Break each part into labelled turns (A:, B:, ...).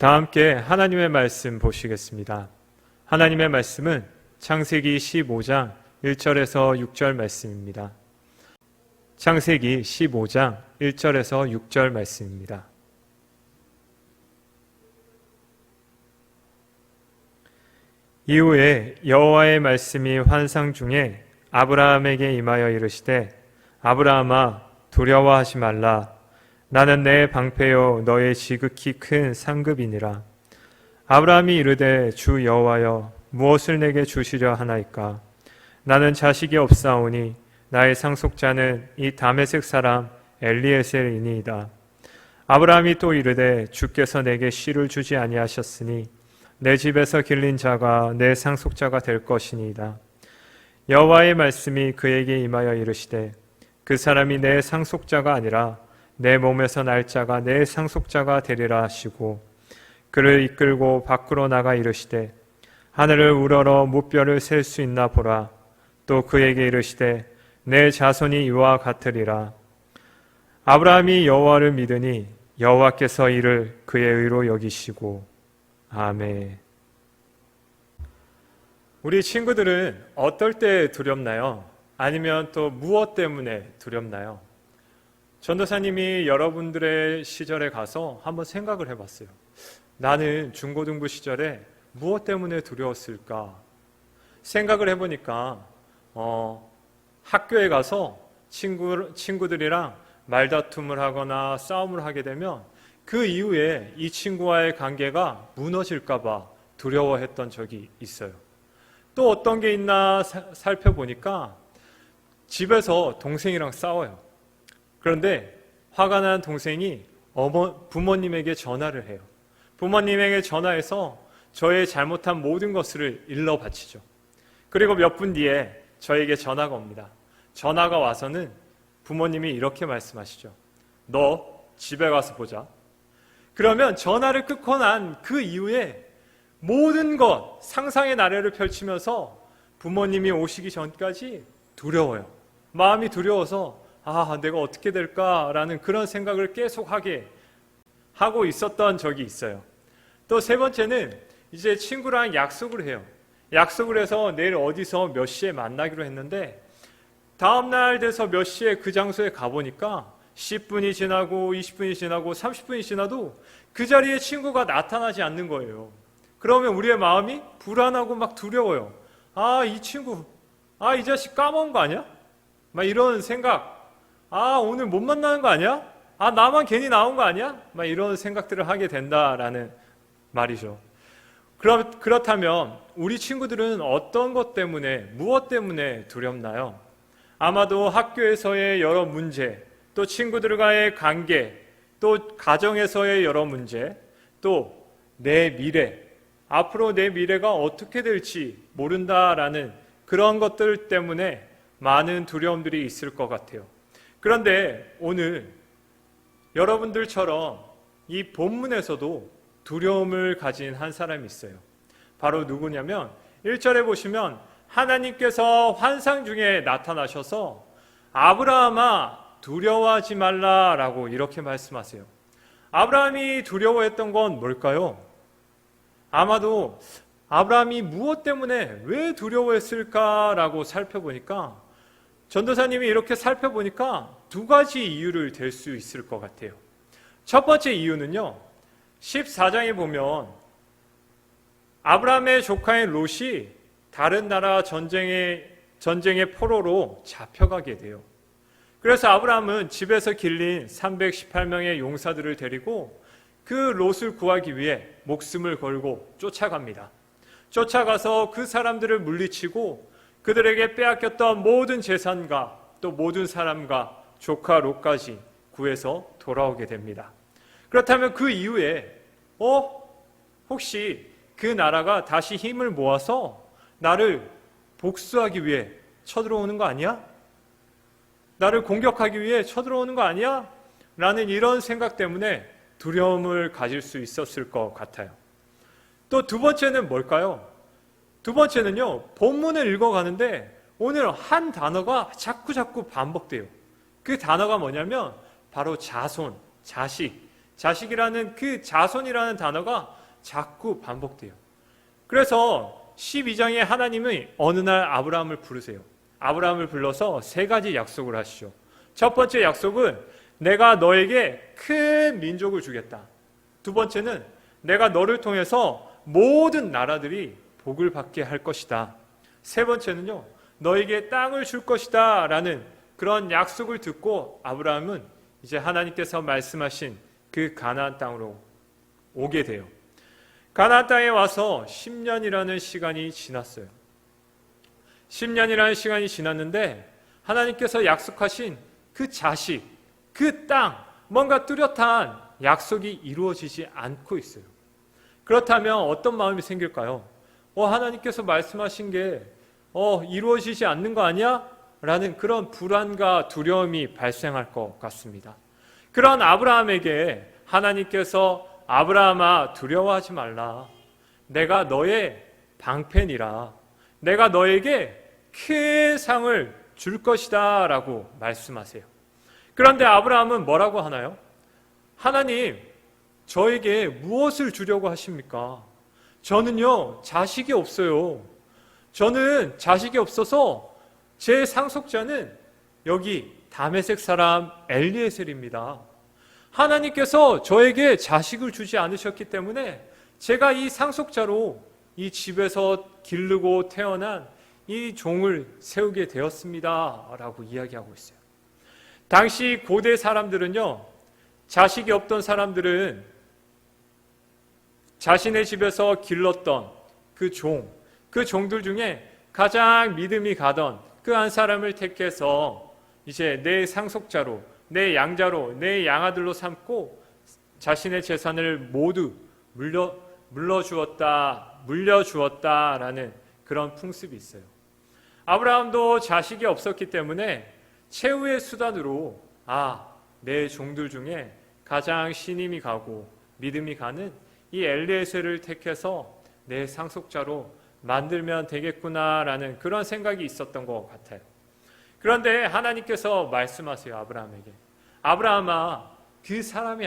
A: 다 함께 하나님의 말씀 보시겠습니다. 하나님의 말씀은 창세기 15장 1절에서 6절 말씀입니다. 창세기 15장 1절에서 6절 말씀입니다. 이후에 여호와의 말씀이 환상 중에 아브라함에게 임하여 이르시되 아브라함아 두려워하지 말라. 나는 내 방패요 너의 지극히 큰 상급이니라. 아브라함이 이르되 주 여호와여 무엇을 내게 주시려 하나이까. 나는 자식이 없사오니 나의 상속자는 이 다메섹 사람 엘리에셀이니이다. 아브라함이 또 이르되 주께서 내게 씨를 주지 아니하셨으니 내 집에서 길린 자가 내 상속자가 될 것이니이다. 여호와의 말씀이 그에게 임하여 이르시되 그 사람이 내 상속자가 아니라 내 몸에서 날 자가 내 상속자가 되리라 하시고 그를 이끌고 밖으로 나가 이르시되 하늘을 우러러 무뼈를 셀 수 있나 보라. 또 그에게 이르시되 내 자손이 이와 같으리라. 아브라함이 여호와를 믿으니 여호와께서 이를 그의 의로 여기시고. 아멘. 우리 친구들은 어떨 때 두렵나요? 아니면 또 무엇 때문에 두렵나요? 전도사님이 여러분들의 시절에 가서 한번 생각을 해봤어요. 나는 중고등부 시절에 무엇 때문에 두려웠을까? 생각을 해보니까 학교에 가서 친구들이랑 말다툼을 하거나 싸움을 하게 되면 그 이후에 이 친구와의 관계가 무너질까 봐 두려워했던 적이 있어요. 또 어떤 게 있나 살펴보니까 집에서 동생이랑 싸워요. 그런데 화가 난 동생이 부모님에게 전화를 해요. 부모님에게 전화해서 저의 잘못한 모든 것을 일러 바치죠. 그리고 몇 분 뒤에 저에게 전화가 옵니다. 전화가 와서는 부모님이 이렇게 말씀하시죠. 너 집에 가서 보자. 그러면 전화를 끊고 난 그 이후에 모든 것, 상상의 나래를 펼치면서 부모님이 오시기 전까지 두려워요. 마음이 두려워서 내가 어떻게 될까라는 그런 생각을 계속하게 하고 있었던 적이 있어요. 또 세 번째는 이제 친구랑 약속을 해요. 약속을 해서 내일 어디서 몇 시에 만나기로 했는데 다음날 돼서 몇 시에 그 장소에 가보니까 10분이 지나고 20분이 지나고 30분이 지나도 그 자리에 친구가 나타나지 않는 거예요. 그러면 우리의 마음이 불안하고 막 두려워요. 이 친구, 이 자식 까먹은 거 아니야? 막 이런 생각. 오늘 못 만나는 거 아니야? 나만 괜히 나온 거 아니야? 막 이런 생각들을 하게 된다라는 말이죠. 그렇다면 우리 친구들은 어떤 것 때문에, 무엇 때문에 두렵나요? 아마도 학교에서의 여러 문제, 또 친구들과의 관계, 또 가정에서의 여러 문제, 또 내 미래, 앞으로 내 미래가 어떻게 될지 모른다라는 그런 것들 때문에 많은 두려움들이 있을 것 같아요. 그런데 오늘 여러분들처럼 이 본문에서도 두려움을 가진 한 사람이 있어요. 바로 누구냐면 1절에 보시면 하나님께서 환상 중에 나타나셔서 아브라함아 두려워하지 말라라고 이렇게 말씀하세요. 아브라함이 두려워했던 건 뭘까요? 아마도 아브라함이 무엇 때문에 왜 두려워했을까라고 살펴보니까 전도사님이 이렇게 살펴보니까 두 가지 이유를 댈 수 있을 것 같아요. 첫 번째 이유는요, 14장에 보면 아브라함의 조카인 롯이 다른 나라 전쟁의 포로로 잡혀가게 돼요. 그래서 아브라함은 집에서 길린 318명의 용사들을 데리고 그 롯을 구하기 위해 목숨을 걸고 쫓아갑니다. 쫓아가서 그 사람들을 물리치고 그들에게 빼앗겼던 모든 재산과 또 모든 사람과 조카 롯까지 구해서 돌아오게 됩니다. 그렇다면 그 이후에 혹시 그 나라가 다시 힘을 모아서 나를 복수하기 위해 쳐들어오는 거 아니야? 나를 공격하기 위해 쳐들어오는 거 아니야? 라는 이런 생각 때문에 두려움을 가질 수 있었을 것 같아요. 또 두 번째는 뭘까요? 두 번째는요, 본문을 읽어가는데 오늘 한 단어가 자꾸 반복돼요. 그 단어가 뭐냐면 바로 자손, 자식, 자식이라는 그 자손이라는 단어가 자꾸 반복돼요. 그래서 12장에 하나님이 어느 날 아브라함을 부르세요. 아브라함을 불러서 세 가지 약속을 하시죠. 첫 번째 약속은 내가 너에게 큰 민족을 주겠다. 두 번째는 내가 너를 통해서 모든 나라들이 복을 받게 할 것이다. 세 번째는요, 너에게 땅을 줄 것이다 라는 그런 약속을 듣고 아브라함은 이제 하나님께서 말씀하신 그 가나안 땅으로 오게 돼요. 가나안 땅에 와서 10년이라는 시간이 지났어요. 10년이라는 시간이 지났는데 하나님께서 약속하신 그 자식, 그 땅, 뭔가 뚜렷한 약속이 이루어지지 않고 있어요. 그렇다면 어떤 마음이 생길까요? 하나님께서 말씀하신 게 이루어지지 않는 거 아니야? 라는 그런 불안과 두려움이 발생할 것 같습니다. 그런 아브라함에게 하나님께서 아브라함아 두려워하지 말라. 내가 너의 방편이라. 내가 너에게 큰 상을 줄 것이다 라고 말씀하세요. 그런데 아브라함은 뭐라고 하나요? 하나님, 저에게 무엇을 주려고 하십니까? 저는요, 자식이 없어요. 저는 자식이 없어서 제 상속자는 여기 다메섹 사람 엘리에셀입니다. 하나님께서 저에게 자식을 주지 않으셨기 때문에 제가 이 상속자로 이 집에서 기르고 태어난 이 종을 세우게 되었습니다 라고 이야기하고 있어요. 당시 고대 사람들은요, 자식이 없던 사람들은 자신의 집에서 길렀던 그 종들 중에 가장 믿음이 가던 그 한 사람을 택해서 이제 내 상속자로, 내 양자로, 내 양아들로 삼고 자신의 재산을 모두 물려주었다라는 그런 풍습이 있어요. 아브라함도 자식이 없었기 때문에 최후의 수단으로 내 종들 중에 가장 신임이 가고 믿음이 가는 이 엘리에셀을 택해서 내 상속자로 만들면 되겠구나라는 그런 생각이 있었던 것 같아요. 그런데 하나님께서 말씀하세요. 아브라함에게. 아브라함아, 그 사람이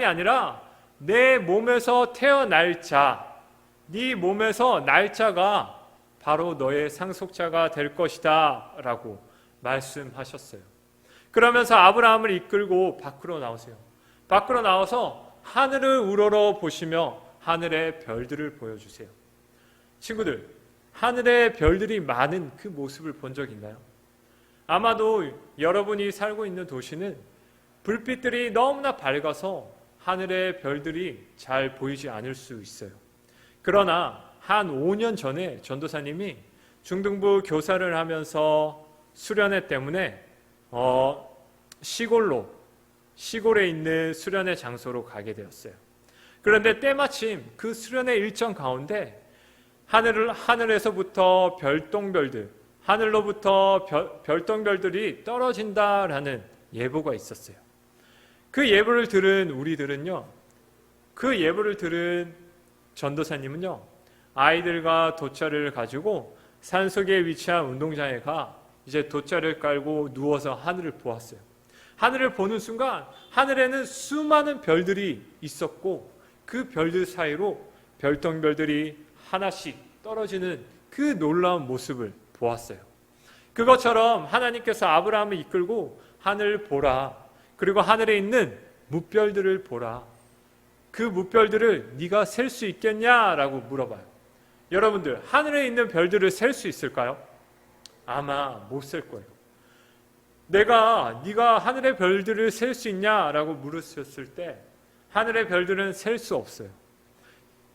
A: 아니라 내 몸에서 태어날 자, 네 몸에서 날 자가 바로 너의 상속자가 될 것이다 라고 말씀하셨어요. 그러면서 아브라함을 이끌고 밖으로 나오세요. 밖으로 나와서 하늘을 우러러 보시며 하늘의 별들을 보여주세요. 친구들, 하늘의 별들이 많은 그 모습을 본 적 있나요? 아마도 여러분이 살고 있는 도시는 불빛들이 너무나 밝아서 하늘의 별들이 잘 보이지 않을 수 있어요. 그러나 한 5년 전에 전도사님이 중등부 교사를 하면서 수련회 때문에 시골에 있는 수련회 장소로 가게 되었어요. 그런데 때마침 그 수련회 일정 가운데 하늘에서부터 별똥별들, 하늘로부터 별똥별들이 떨어진다라는 예보가 있었어요. 그 예보를 들은 우리들은요, 그 예보를 들은 전도사님은요, 아이들과 돗자리를 가지고 산속에 위치한 운동장에 가 이제 돗자리를 깔고 누워서 하늘을 보았어요. 하늘을 보는 순간 하늘에는 수많은 별들이 있었고 그 별들 사이로 별똥별들이 하나씩 떨어지는 그 놀라운 모습을 보았어요. 그것처럼 하나님께서 아브라함을 이끌고 하늘을 보라. 그리고 하늘에 있는 뭇별들을 보라. 그 뭇별들을 네가 셀 수 있겠냐라고 물어봐요. 여러분들, 하늘에 있는 별들을 셀 수 있을까요? 아마 못 셀 거예요. 네가 하늘의 별들을 셀 수 있냐라고 물으셨을 때 하늘의 별들은 셀 수 없어요.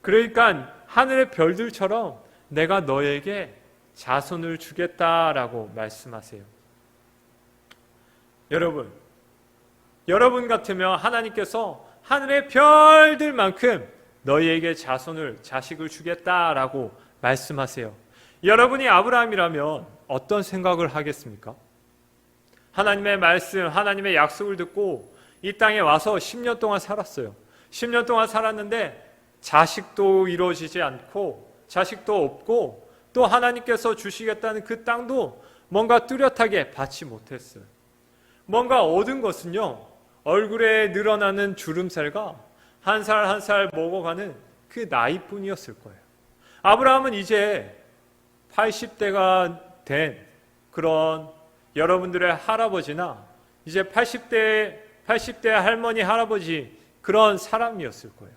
A: 그러니까 하늘의 별들처럼 내가 너에게 자손을 주겠다라고 말씀하세요. 여러분 같으면 하나님께서 하늘의 별들만큼 너희에게 자식을 주겠다라고 말씀하세요. 여러분이 아브라함이라면 어떤 생각을 하겠습니까? 하나님의 말씀, 하나님의 약속을 듣고 이 땅에 와서 10년 동안 살았어요. 10년 동안 살았는데 자식도 이루어지지 않고 자식도 없고 또 하나님께서 주시겠다는 그 땅도 뭔가 뚜렷하게 받지 못했어요. 뭔가 얻은 것은요, 얼굴에 늘어나는 주름살과 한 살 한 살 먹어가는 그 나이뿐이었을 거예요. 아브라함은 이제 80대가 된 그런 여러분들의 할아버지나 이제 80대 할머니 할아버지 그런 사람이었을 거예요.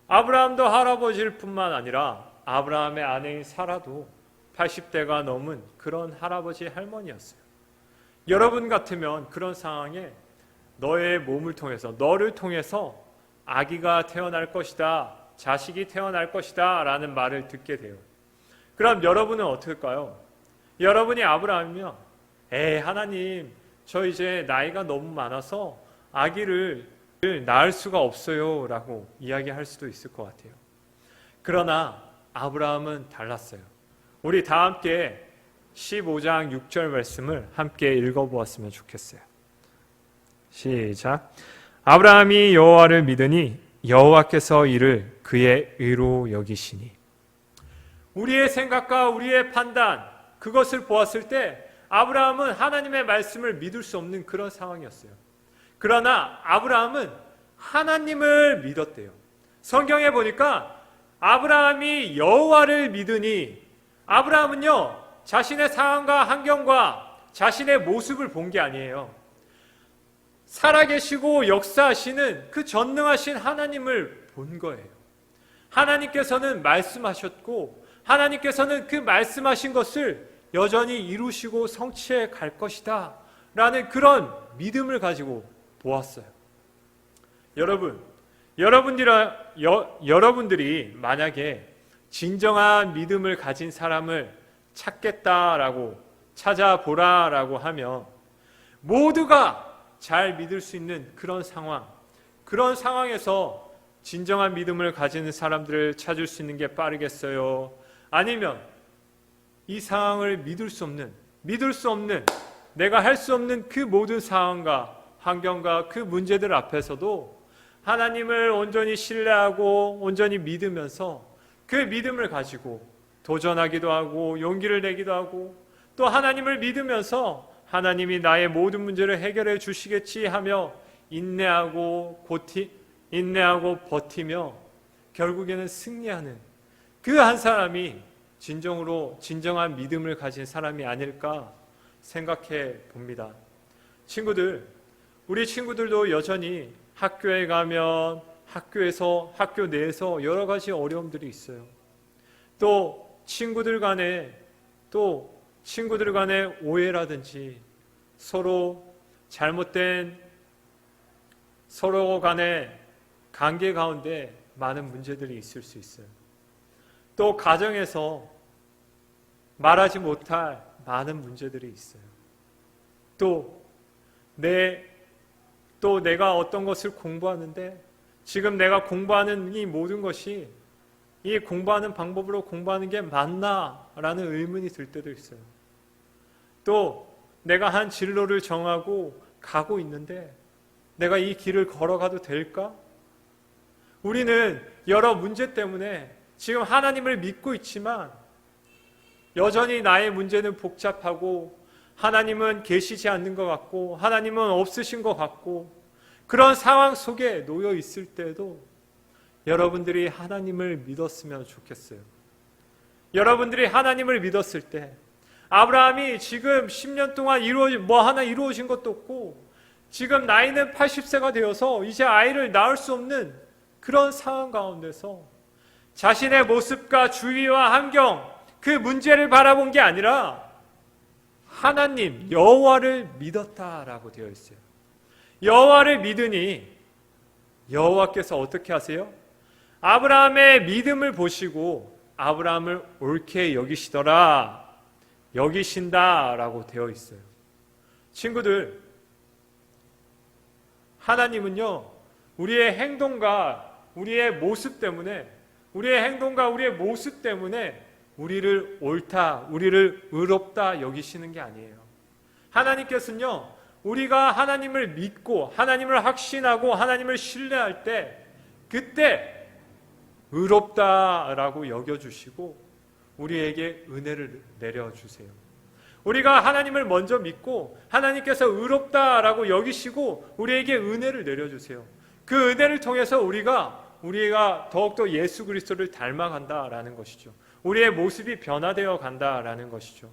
A: 아브라함도 할아버지일 뿐만 아니라 아브라함의 아내인 사라도 80대가 넘은 그런 할아버지 할머니였어요. 여러분 같으면 그런 상황에 너의 몸을 통해서, 너를 통해서 아기가 태어날 것이다, 자식이 태어날 것이다 라는 말을 듣게 돼요. 그럼 여러분은 어떨까요? 여러분이 아브라함이면 하나님, 저 이제 나이가 너무 많아서 아기를 낳을 수가 없어요 라고 이야기할 수도 있을 것 같아요. 그러나 아브라함은 달랐어요. 우리 다 함께 15장 6절 말씀을 함께 읽어보았으면 좋겠어요. 시작. 아브라함이 여호와를 믿으니 여호와께서 이를 그의 의로 여기시니. 우리의 생각과 우리의 판단, 그것을 보았을 때 아브라함은 하나님의 말씀을 믿을 수 없는 그런 상황이었어요. 그러나 아브라함은 하나님을 믿었대요. 성경에 보니까 아브라함이 여호와를 믿으니, 아브라함은요 자신의 상황과 환경과 자신의 모습을 본 게 아니에요. 살아계시고 역사하시는 그 전능하신 하나님을 본 거예요. 하나님께서는 말씀하셨고 하나님께서는 그 말씀하신 것을 여전히 이루시고 성취해 갈 것이다 라는 그런 믿음을 가지고 보았어요. 여러분들이 만약에 진정한 믿음을 가진 사람을 찾겠다라고 찾아보라라고 하면 모두가 잘 믿을 수 있는 그런 상황에서 진정한 믿음을 가지는 사람들을 찾을 수 있는 게 빠르겠어요? 아니면 이 상황을 믿을 수 없는, 내가 할 수 없는 그 모든 상황과 환경과 그 문제들 앞에서도 하나님을 온전히 신뢰하고 온전히 믿으면서 그 믿음을 가지고 도전하기도 하고 용기를 내기도 하고 또 하나님을 믿으면서 하나님이 나의 모든 문제를 해결해 주시겠지 하며 인내하고 버티며 결국에는 승리하는 그 한 사람이 진정한 믿음을 가진 사람이 아닐까 생각해 봅니다. 우리 친구들도 여전히 학교에 가면 학교 내에서 여러 가지 어려움들이 있어요. 또 친구들 간에 오해라든지 서로 간의 관계 가운데 많은 문제들이 있을 수 있어요. 또 가정에서 말하지 못할 많은 문제들이 있어요. 또 내가 어떤 것을 공부하는데 지금 내가 공부하는 이 모든 것이 이 공부하는 방법으로 공부하는 게 맞나라는 의문이 들 때도 있어요. 또 내가 한 진로를 정하고 가고 있는데 내가 이 길을 걸어가도 될까? 우리는 여러 문제 때문에 지금 하나님을 믿고 있지만 여전히 나의 문제는 복잡하고 하나님은 계시지 않는 것 같고 하나님은 없으신 것 같고 그런 상황 속에 놓여 있을 때도 여러분들이 하나님을 믿었으면 좋겠어요. 여러분들이 하나님을 믿었을 때 아브라함이 지금 10년 동안 하나 이루어진 것도 없고 지금 나이는 80세가 되어서 이제 아이를 낳을 수 없는 그런 상황 가운데서 자신의 모습과 주위와 환경 그 문제를 바라본 게 아니라 하나님 여호와를 믿었다라고 되어 있어요. 여호와를 믿으니 여호와께서 어떻게 하세요? 아브라함의 믿음을 보시고 아브라함을 옳게 여기신다라고 되어 있어요. 친구들, 하나님은요 우리의 행동과 우리의 모습 때문에 우리를 옳다, 우리를 의롭다 여기시는 게 아니에요. 하나님께서는요 우리가 하나님을 믿고 하나님을 확신하고 하나님을 신뢰할 때 그때 의롭다라고 여겨주시고 우리에게 은혜를 내려주세요. 우리가 하나님을 먼저 믿고 하나님께서 의롭다라고 여기시고 우리에게 은혜를 내려주세요. 그 은혜를 통해서 우리가 더욱더 예수 그리스도를 닮아간다라는 것이죠. 우리의 모습이 변화되어 간다라는 것이죠.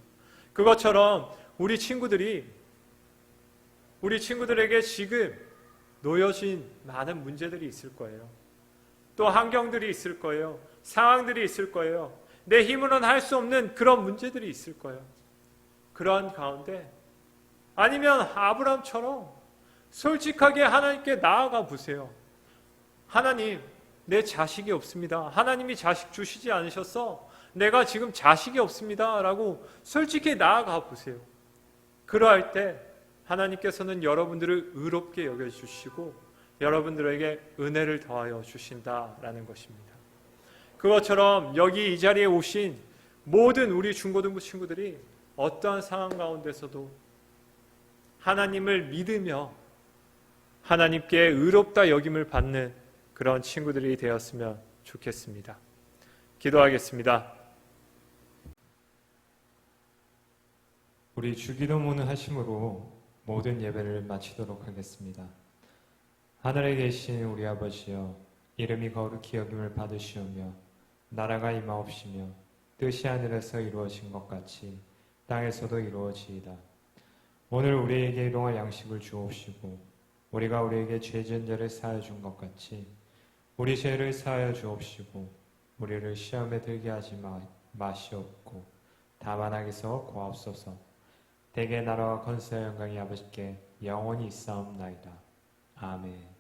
A: 그것처럼 우리 친구들에게 지금 놓여진 많은 문제들이 있을 거예요. 또 환경들이 있을 거예요. 상황들이 있을 거예요. 내 힘으로는 할 수 없는 그런 문제들이 있을 거예요. 그러한 가운데 아니면 아브라함처럼 솔직하게 하나님께 나아가 보세요. 하나님, 내 자식이 없습니다. 하나님이 자식 주시지 않으셔서 내가 지금 자식이 없습니다. 라고 솔직히 나아가 보세요. 그러할 때 하나님께서는 여러분들을 의롭게 여겨주시고 여러분들에게 은혜를 더하여 주신다라는 것입니다. 그것처럼 여기 이 자리에 오신 모든 우리 중고등부 친구들이 어떠한 상황 가운데서도 하나님을 믿으며 하나님께 의롭다 여김을 받는 그런 친구들이 되었으면 좋겠습니다. 기도하겠습니다.
B: 우리 주기도문을 하심으로 모든 예배를 마치도록 하겠습니다. 하늘에 계신 우리 아버지여, 이름이 거룩히 여김을 받으시오며 나라가 임하옵시며 뜻이 하늘에서 이루어진 것 같이 땅에서도 이루어지이다. 오늘 우리에게 일용할 양식을 주옵시고 우리가 우리에게 죄 지은 자를 사하여 준 것 같이 우리 죄를 사하여 주옵시고 우리를 시험에 들게 하지 마시옵고 다만 악에서 구하옵소서. 대개 나라와 권세와 영광이 아버지께 영원히 있사옵나이다. 아멘.